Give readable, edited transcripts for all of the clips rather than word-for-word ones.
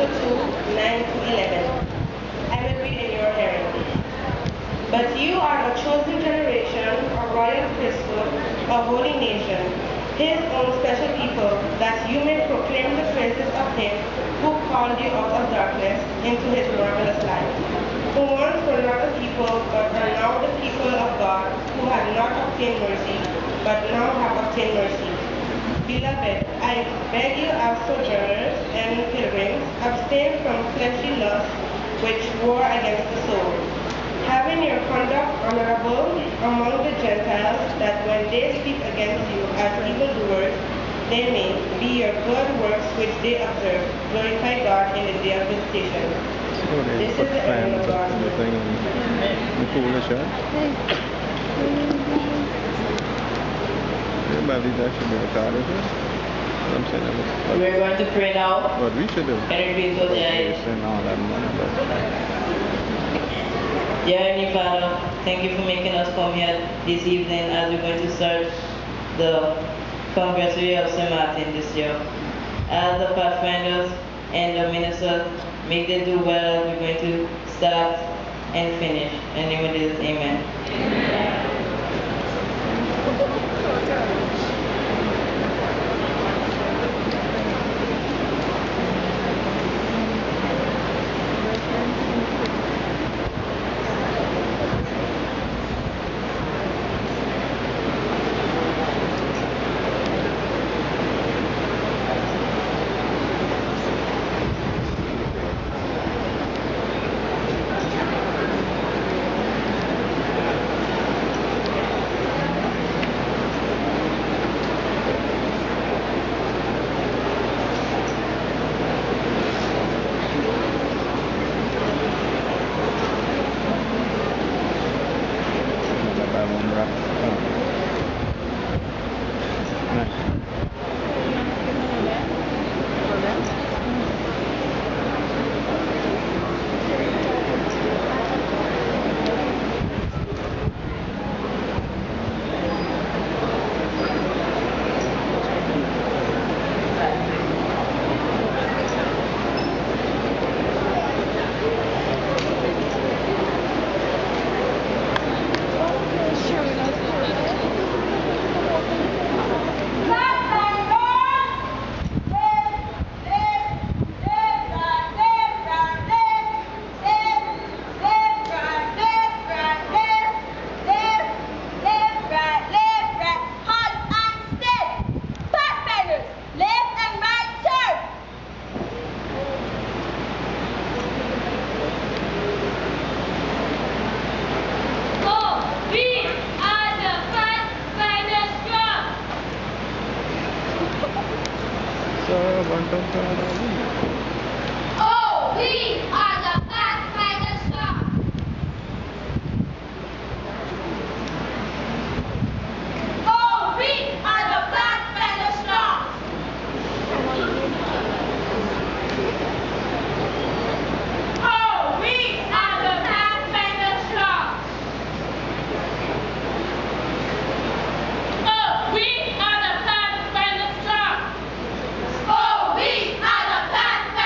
chapter 2, 9 to 11. I will read in your hearing. But you are a chosen generation, a royal priesthood, a holy nation, his own special people, that you may proclaim the praises of him who called you out of darkness into his marvelous light. Who once were not a people, but are now the people of God, who had not obtained mercy, but now have obtained mercy. Beloved, I beg you as sojourners and pilgrims, abstain from fleshly lusts which war against the soul, having your conduct honorable among the Gentiles, that when they speak against you as evildoers, they may, be your good works which they observe, glorify God in the day of visitation. This is the end of God's word. We're going to pray now. What we should do? Can you please close your eyes? Dear Heavenly Father, thank you for making us come here this evening as we're going to start the Congressoree of St. Maarten this year. As the Pathfinders and the ministers, may they do well. We're going to start and finish. In the name of Jesus, amen. Amen. Oh, we are the Pathfinder Star. Oh, we are the Pathfinder Star. Oh, we are the Pathfinder Star. Oh, we are the Pathfinder Star. Oh, we are the Pathfinder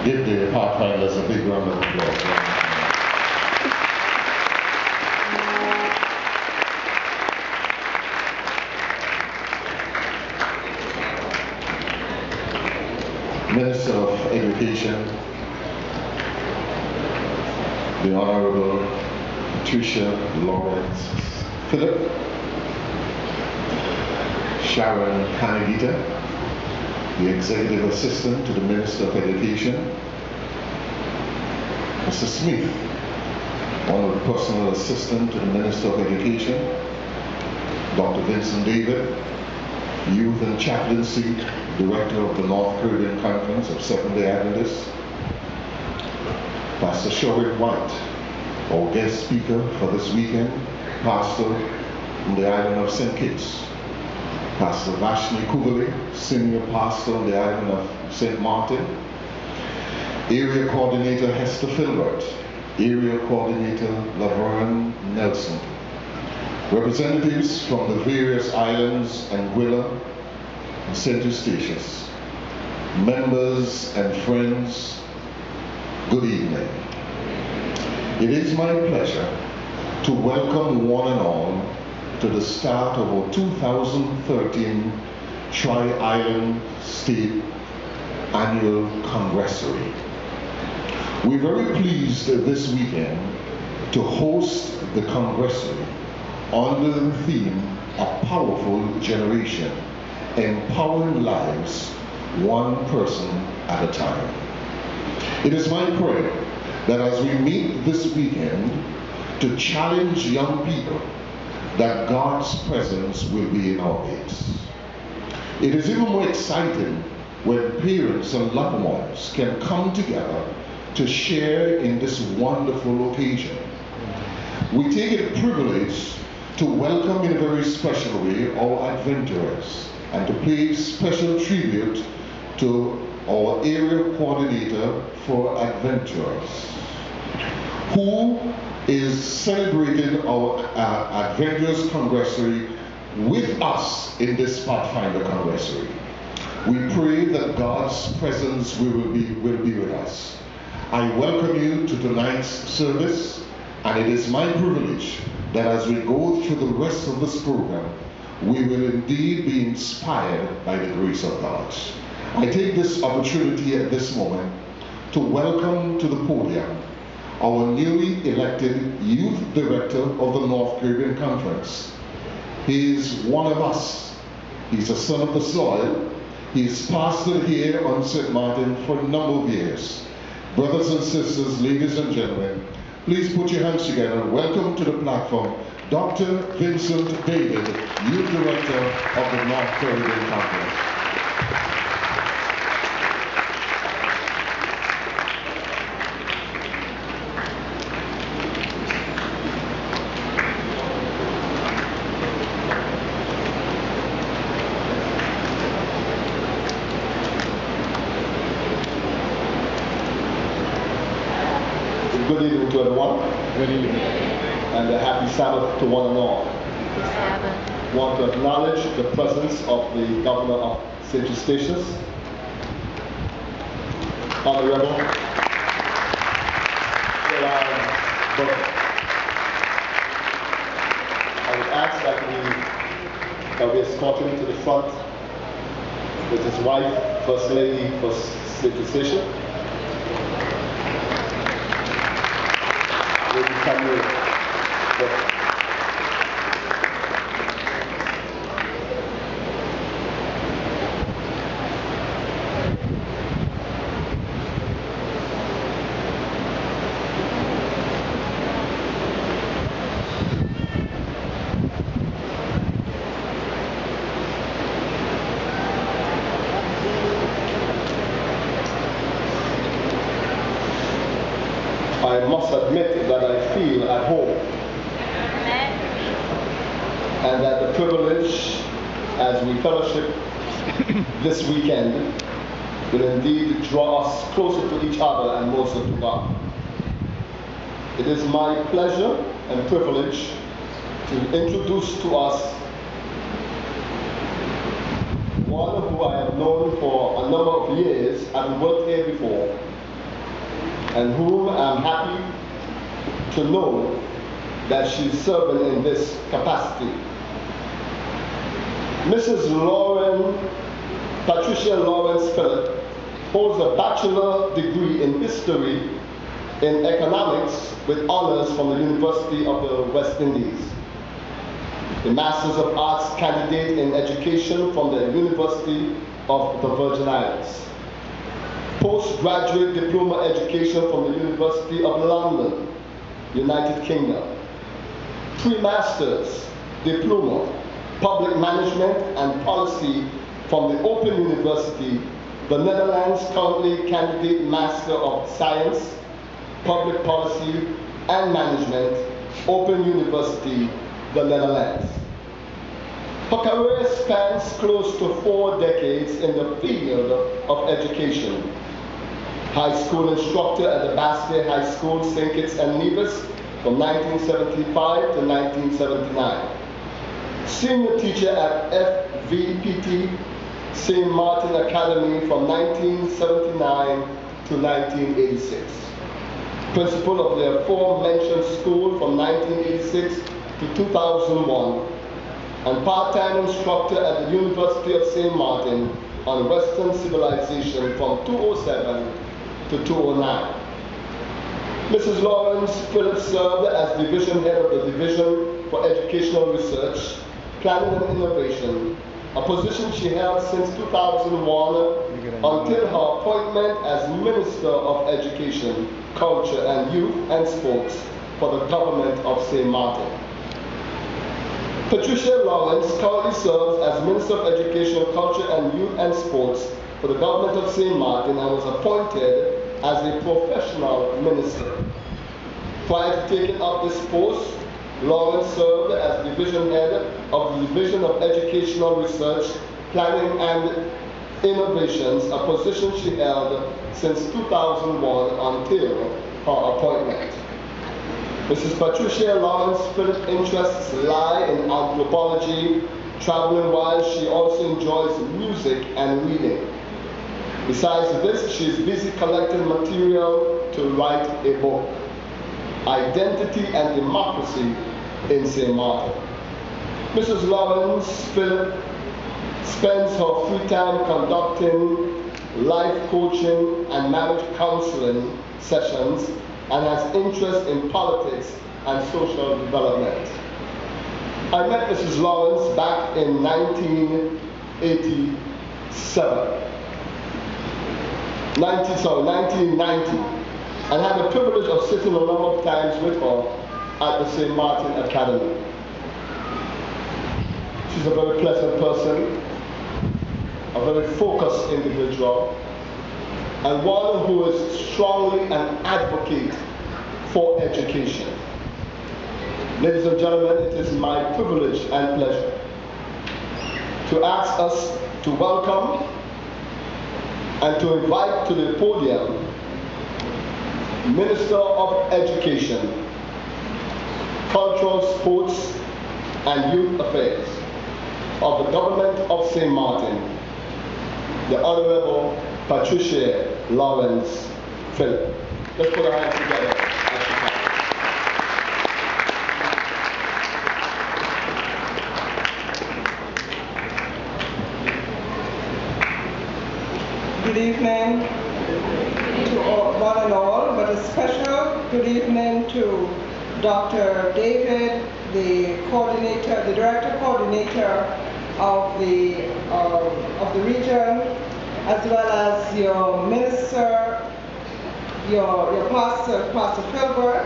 Give the Pathfinders a big round of applause. Minister of Education, the Honorable Patricia Lourens-Philip, Sharon Canagita, the Executive Assistant to the Minister of Education, Mr. Smith, one of the personal assistant to the Minister of Education, Dr. Vincent David, Youth and Chaplaincy Director of the North Caribbean Conference of Seventh-day Adventists, Pastor Sherwood White, our guest speaker for this weekend, pastor from the island of St. Kitts, Pastor Vashni Kuvali, senior pastor on the island of St. Maarten, Area Coordinator Hester Filbert, Area Coordinator Laverne Nelson, representatives from the various islands Anguilla and St. Eustatius, members and friends, good evening. It is my pleasure to welcome one and all to the start of our 2013 Tri-Island State Annual Congressoree. We're very pleased this weekend to host the Congressoree under the theme, A Powerful Generation, Empowering Lives, One Person at a Time. It is my prayer that as we meet this weekend to challenge young people, that God's presence will be in our midst. It is even more exciting when parents and loved ones can come together to share in this wonderful occasion. We take it a privilege to welcome in a very special way our adventurers and to pay special tribute to our area coordinator for adventurers, who is celebrating our Adventurers Congressoree with us in this Pathfinder Congressoree. We pray that God's presence will be with us. I welcome you to tonight's service, and it is my privilege that as we go through the rest of this program, we will indeed be inspired by the grace of God. I take this opportunity at this moment to welcome to the podium our newly elected Youth Director of the North Caribbean Conference. He is one of us. He's a son of the soil. He's pastored here on St. Maarten for a number of years. Brothers and sisters, ladies and gentlemen, please put your hands together and welcome to the platform Dr. Vincent David, Youth Director of the North Caribbean Conference. Good evening to everyone. Good evening. And a happy Sabbath to one and all. Sabbath. Want to acknowledge the presence of the Governor of St. Eustatius, Honorable Bethel. I would ask that we escort him to the front with his wife, First Lady for St. Eustatius. I must admit that I feel at home. And that the privilege as we fellowship this weekend will indeed draw us closer to each other and more so to God. It is my pleasure and privilege to introduce to us one who I have known for a number of years and worked here before, and whom I'm happy to know that she's serving in this capacity. Mrs. Patricia Lourens-Philip holds a bachelor degree in history in economics with honors from the University of the West Indies, a Masters of Arts candidate in education from the University of the Virgin Islands, postgraduate diploma education from the University of London, United Kingdom, pre-masters diploma public management and policy from the Open University, the Netherlands, currently candidate Master of Science, Public Policy and Management, Open University, the Netherlands. Her career spans close to 4 decades in the field of education. High school instructor at the Basque High School, St. Kitts and Nevis from 1975 to 1979. Senior teacher at FVPT St. Maarten Academy from 1979 to 1986. Principal of the aforementioned school from 1986 to 2001, and part-time instructor at the University of St. Maarten on Western Civilization from 2007 to 2009. Mrs. Lourens-Philip served as division head of the Division for Educational Research, Planning and Innovation, a position she held since 2001 until her appointment as Minister of Education, Culture and Youth and Sports for the government of St. Maarten. Patricia Lourens currently serves as Minister of Education, Culture and Youth and Sports for the government of St. Maarten and was appointed as a professional minister. Prior to taking up this post, Lourens served as division head of the Division of Educational Research, Planning and Innovations, a position she held since 2001 until her appointment. Mrs. Patricia Lourens-Philip's interests lie in anthropology, traveling while she also enjoys music and reading. Besides this, she is busy collecting material to write a book, Identity and Democracy in St. Maarten. Mrs. Lourens-Philip spends her free time conducting life coaching and marriage counseling sessions and has interest in politics and social development. I met Mrs. Lourens back in 1990, and had the privilege of sitting a number of times with her at the St. Maarten Academy. She's a very pleasant person, a very focused individual, and one who is strongly an advocate for education. Ladies and gentlemen, it is my privilege and pleasure to ask us to welcome and to invite to the podium Minister of Education, Cultural, Sports and Youth Affairs of the Government of St. Maarten, the Honorable Patricia Lourens-Philip. Let's put our hands together. Good evening to one and all, but a special good evening to Dr. David, the coordinator, the director coordinator of the region, as well as your minister, your pastor, Pastor Philbert,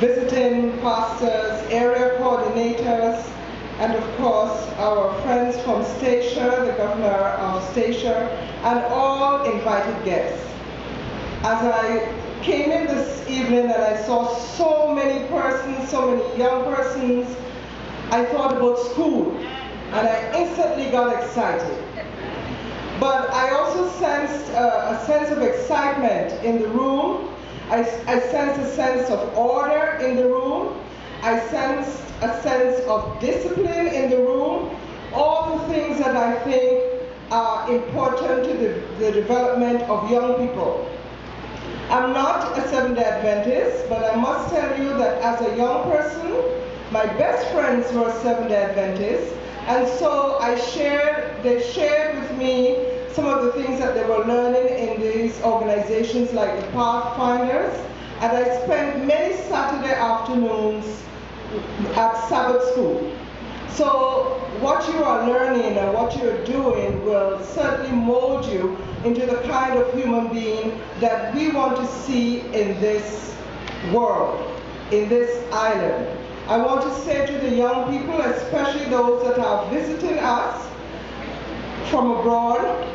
visiting pastors, area coordinators, and of course our friends from Statia, the governor of Statia, and all invited guests. As I came in this evening and I saw so many persons, so many young persons, I thought about school and I instantly got excited. But I also sensed a sense of excitement in the room. I sensed a sense of order in the room. I sensed a sense of discipline in the room. All the things that I think are important to the development of young people. I'm not a Seventh-day Adventist, but I must tell you that as a young person, my best friends were Seventh-day Adventists, and so they shared with me some of the things that they were learning in these organizations like the Pathfinders, and I spent many Saturday afternoons at Sabbath school. So what you are learning and what you're doing will certainly mold you into the kind of human being that we want to see in this world, in this island. I want to say to the young people, especially those that are visiting us from abroad,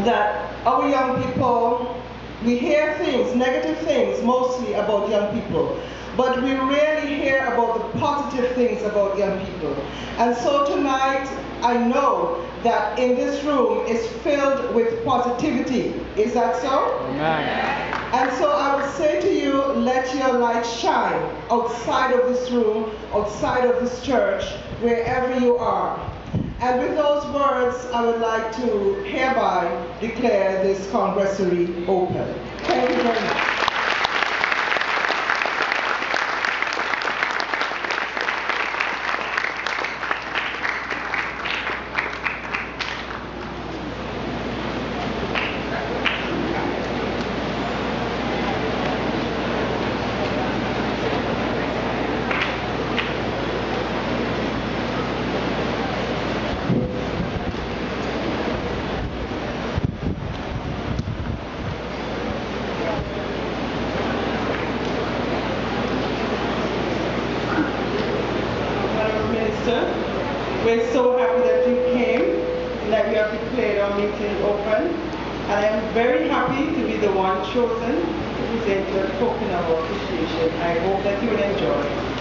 that our young people, we hear things, negative things mostly about young people, but we rarely hear about the positive things about young people. And so tonight, I know that in this room is filled with positivity. Is that so? Amen. And so I would say to you, let your light shine outside of this room, outside of this church, wherever you are. And with those words, I would like to hereby declare this Congressoree open. Thank you very much. We're so happy that you came and that you have declared our meeting open. And I am very happy to be the one chosen to present your token of appreciation. I hope that you will enjoy it.